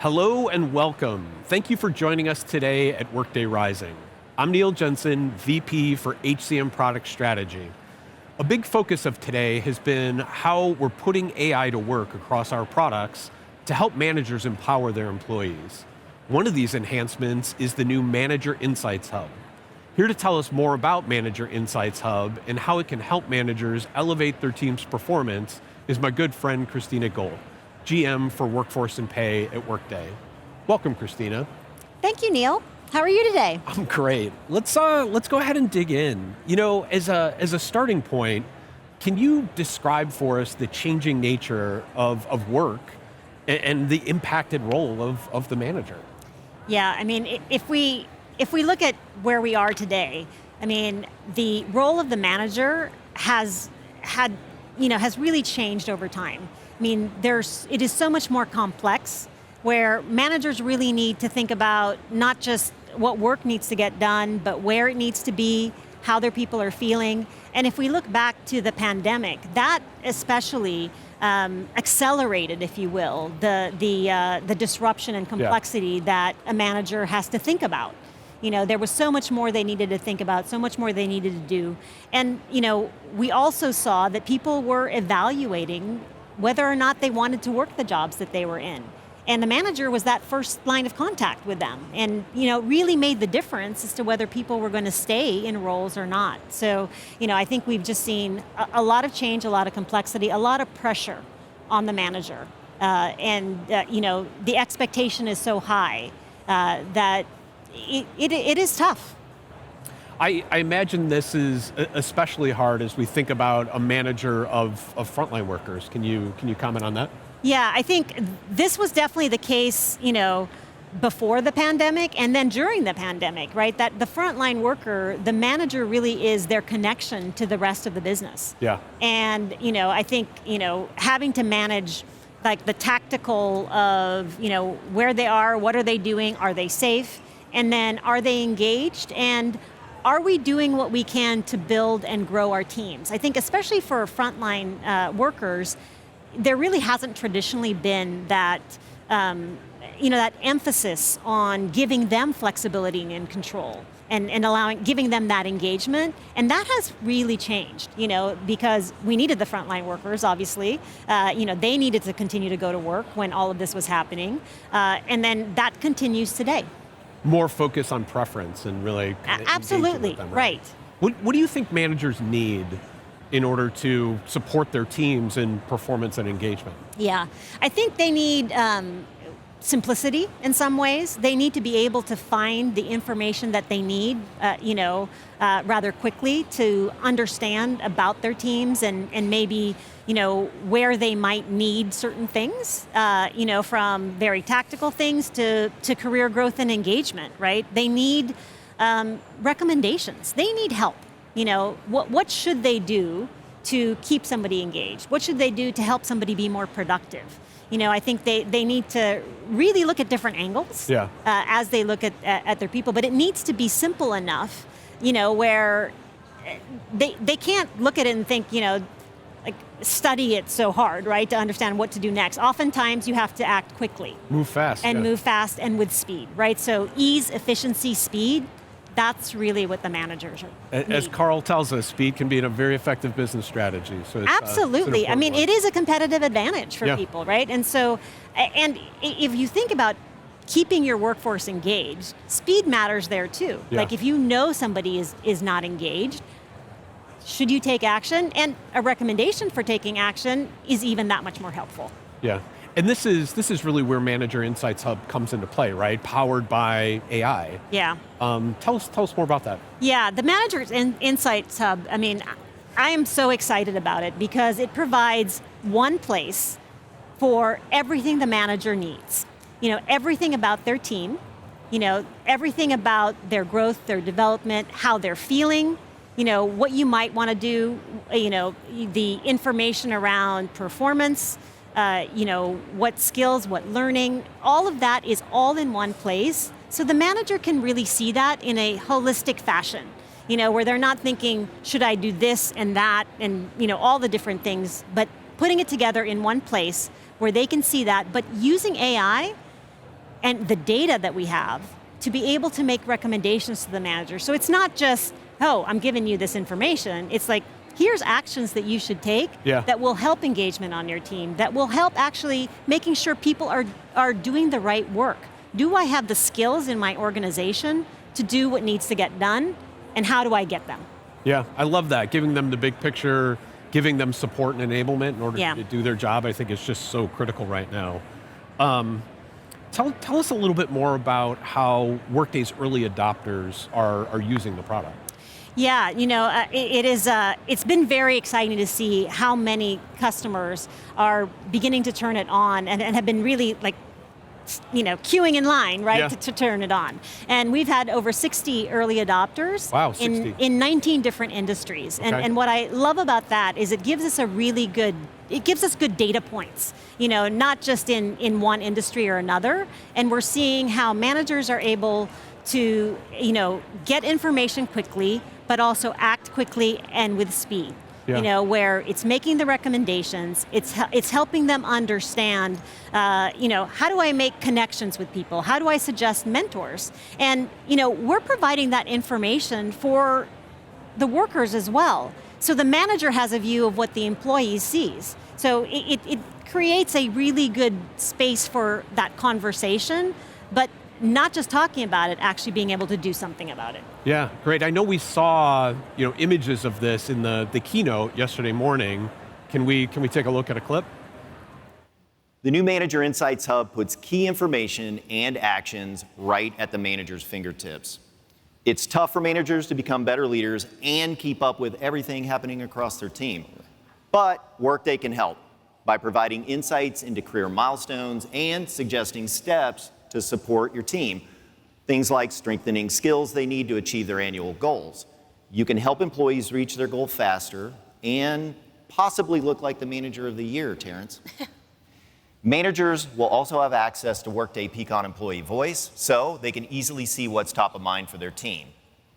Hello and welcome. Thank you for joining us today at Workday Rising. I'm Neil Jensen, VP for HCM Product Strategy. A big focus of today has been how we're putting AI to work across our products to help managers empower their employees. One of these enhancements is the new Manager Insights Hub. Here to tell us more about Manager Insights Hub and how it can help managers elevate their team's performance is my good friend Christina Gold, GM for Workforce and Pay at Workday. Welcome, Christina. Thank you, Neil. How are you today? I'm great. Let's go ahead and dig in. You know, as a starting point, can you describe for us the changing nature of work and the impacted role of the manager? Yeah, I mean, if we look at where we are today, I mean, the role of the manager has really changed over time. I mean, it is so much more complex where managers really need to think about not just what work needs to get done, but where it needs to be, how their people are feeling. And if we look back to the pandemic, that especially accelerated, if you will, the disruption and complexity that a manager has to think about. You know, there was so much more they needed to think about, so much more they needed to do. And, you know, we also saw that people were evaluating whether or not they wanted to work the jobs that they were in. And the manager was that first line of contact with them and, you know, really made the difference as to whether people were going to stay in roles or not. So, you know, I think we've just seen a lot of change, a lot of complexity, a lot of pressure on the manager. You know, the expectation is so high that it is tough. I imagine this is especially hard as we think about a manager of frontline workers. Can you comment on that? Yeah, I think this was definitely the case, you know, before the pandemic and then during the pandemic, right? That the frontline worker, the manager really is their connection to the rest of the business. Yeah. And, you know, I think, you know, having to manage like the tactical of, you know, where they are, what are they doing, are they safe? And then are they engaged? And are we doing what we can to build and grow our teams? I think especially for frontline workers, there really hasn't traditionally been that, that emphasis on giving them flexibility and control and giving them that engagement. And that has really changed, you know, because we needed the frontline workers, obviously. They needed to continue to go to work when all of this was happening. And then that continues today. More focus on preference and really kind of absolutely with them, right. What do you think managers need in order to support their teams in performance and engagement? Yeah, I think they need simplicity in some ways. They need to be able to find the information that they need, rather quickly to understand about their teams and maybe, you know, where they might need certain things, from very tactical things to career growth and engagement, right? They need recommendations. They need help. You know, what should they do to keep somebody engaged? What should they do to help somebody be more productive? You know, I think they need to really look at different angles as they look at their people, but it needs to be simple enough, you know, where they can't look at it and think, you know, like study it so hard, right, to understand what to do next. Oftentimes you have to act quickly. Move fast. Move fast and with speed, right? So ease, efficiency, speed, that's really what the managers need. As Carl tells us, speed can be a very effective business strategy. So it's, absolutely. I mean, it is a competitive advantage for people, right? And so, and if you think about keeping your workforce engaged, speed matters there too. Yeah. Like if you know somebody is not engaged, should you take action? And a recommendation for taking action is even that much more helpful. Yeah. And this is really where Manager Insights Hub comes into play, right? Powered by AI. Yeah. Tell us more about that. Yeah, the Manager Insights Hub, I mean, I am so excited about it because it provides one place for everything the manager needs. You know, everything about their team, you know, everything about their growth, their development, how they're feeling, you know, what you might want to do, you know, the information around performance, what skills, what learning, all of that is all in one place. So the manager can really see that in a holistic fashion, you know, where they're not thinking, should I do this and that and, you know, all the different things, but putting it together in one place where they can see that, but using AI and the data that we have to be able to make recommendations to the manager. So it's not just, oh, I'm giving you this information. It's like, here's actions that you should take that will help engagement on your team, that will help actually making sure people are doing the right work. Do I have the skills in my organization to do what needs to get done, and how do I get them? Yeah, I love that. Giving them the big picture, giving them support and enablement in order to do their job, I think is just so critical right now. Tell us a little bit more about how Workday's early adopters are using the product. Yeah, it's been very exciting to see how many customers are beginning to turn it on and have been really queuing in line, right, to turn it on. And we've had over 60 early adopters. Wow, 60. in 19 different industries. Okay. And what I love about that is it gives us good data points, not just in one industry or another. And we're seeing how managers are able to, get information quickly, but also act quickly and with speed. Where it's making the recommendations, it's helping them understand, how do I make connections with people? How do I suggest mentors? And, we're providing that information for the workers as well. So the manager has a view of what the employee sees. So it creates a really good space for that conversation, but not just talking about it, actually being able to do something about it. Yeah, great. I know we saw images of this in the keynote yesterday morning. Can we take a look at a clip? The new Manager Insights Hub puts key information and actions right at the manager's fingertips. It's tough for managers to become better leaders and keep up with everything happening across their team. But Workday can help by providing insights into career milestones and suggesting steps to support your team. Things like strengthening skills they need to achieve their annual goals. You can help employees reach their goal faster and possibly look like the manager of the year, Terrence. Managers will also have access to Workday Peakon Employee Voice, so they can easily see what's top of mind for their team.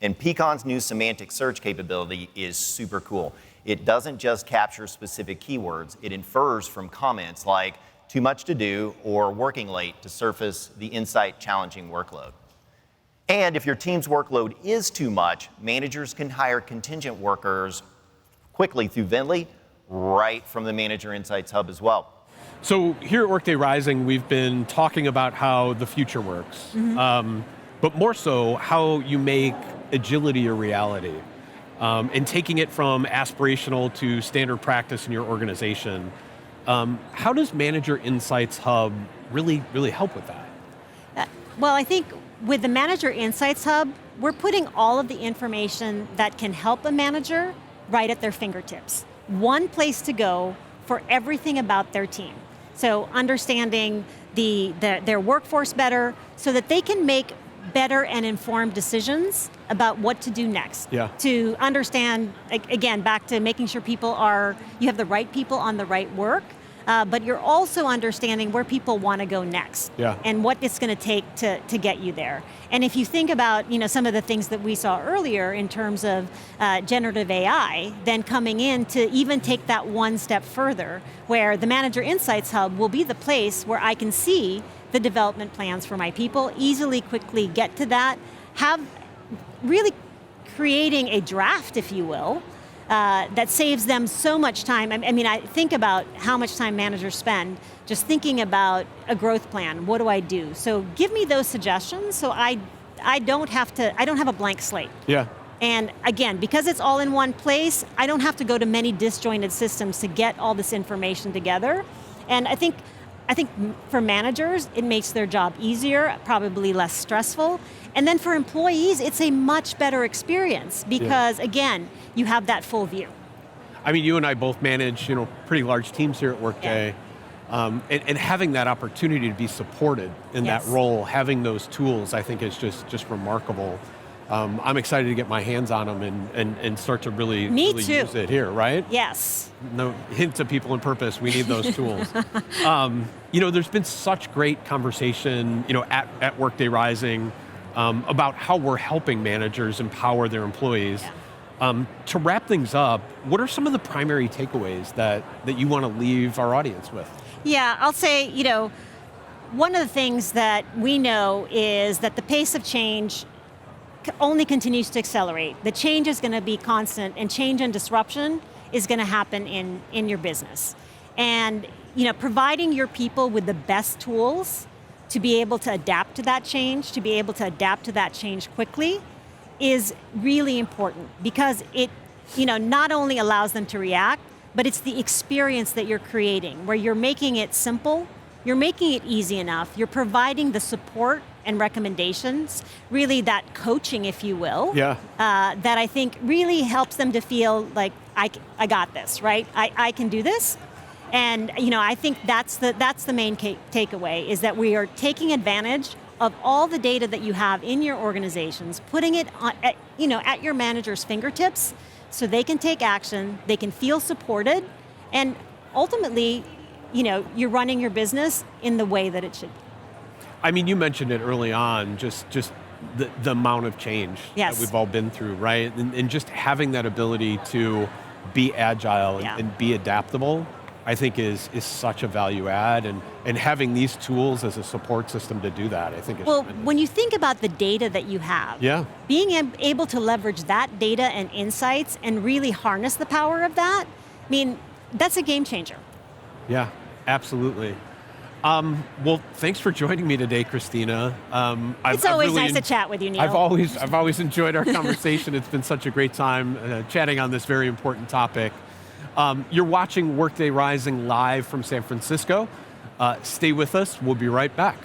And Peakon's new semantic search capability is super cool. It doesn't just capture specific keywords, it infers from comments like too much to do or working late to surface the insight challenging workload. And if your team's workload is too much, managers can hire contingent workers quickly through Vendly right from the Manager Insights Hub as well. So here at Workday Rising, we've been talking about how the future works, but more so how you make agility a reality, and taking it from aspirational to standard practice in your organization. How does Manager Insights Hub really help with that? Well, I think with the Manager Insights Hub, we're putting all of the information that can help a manager right at their fingertips. One place to go for everything about their team. So understanding their workforce better so that they can make better and informed decisions about what to do next. To understand, again, back to making sure you have the right people on the right work, but you're also understanding where people want to go next and what it's going to take to get you there. And if you think about some of the things that we saw earlier in terms of generative AI, then coming in to even take that one step further, where the Manager Insights Hub will be the place where I can see the development plans for my people, easily, quickly get to that, have really creating a draft, if you will, that saves them so much time. I mean, I think about how much time managers spend just thinking about a growth plan. What do I do? So give me those suggestions so I don't have a blank slate. And again, because it's all in one place, I don't have to go to many disjointed systems to get all this information together. And I think for managers, it makes their job easier, probably less stressful. And then for employees, it's a much better experience because, again, you have that full view. I mean, you and I both manage, pretty large teams here at Workday, and having that opportunity to be supported in that role, having those tools, I think is just remarkable. I'm excited to get my hands on them and start to really use it here, right? Yes. No hint to people in purpose, we need those tools. There's been such great conversation, at Workday Rising about how we're helping managers empower their employees. To wrap things up, what are some of the primary takeaways that you want to leave our audience with? Yeah, I'll say, one of the things that we know is that the pace of change only continues to accelerate. The change is going to be constant, and change and disruption is going to happen in your business. And providing your people with the best tools to be able to adapt to that change, to be able to adapt to that change quickly, is really important, because it not only allows them to react, but it's the experience that you're creating, where you're making it simple, you're making it easy enough, you're providing the support and recommendations, really that coaching, if you will, that I think really helps them to feel like, I got this, right? I can do this. And I think that's the main takeaway, is that we are taking advantage of all the data that you have in your organizations, putting it at your manager's fingertips, so they can take action, they can feel supported, and ultimately, you're running your business in the way that it should be. I mean, you mentioned it early on, just the amount of change that we've all been through, right? And just having that ability to be agile and be adaptable, I think is such a value add, and having these tools as a support system to do that, I think is tremendous. When you think about the data that you have, being able to leverage that data and insights and really harness the power of that, I mean, that's a game changer. Yeah, absolutely. Well, thanks for joining me today, Christina. It's always nice to chat with you, Neil. I've always enjoyed our conversation. It's been such a great time chatting on this very important topic. You're watching Workday Rising live from San Francisco. Stay with us. We'll be right back.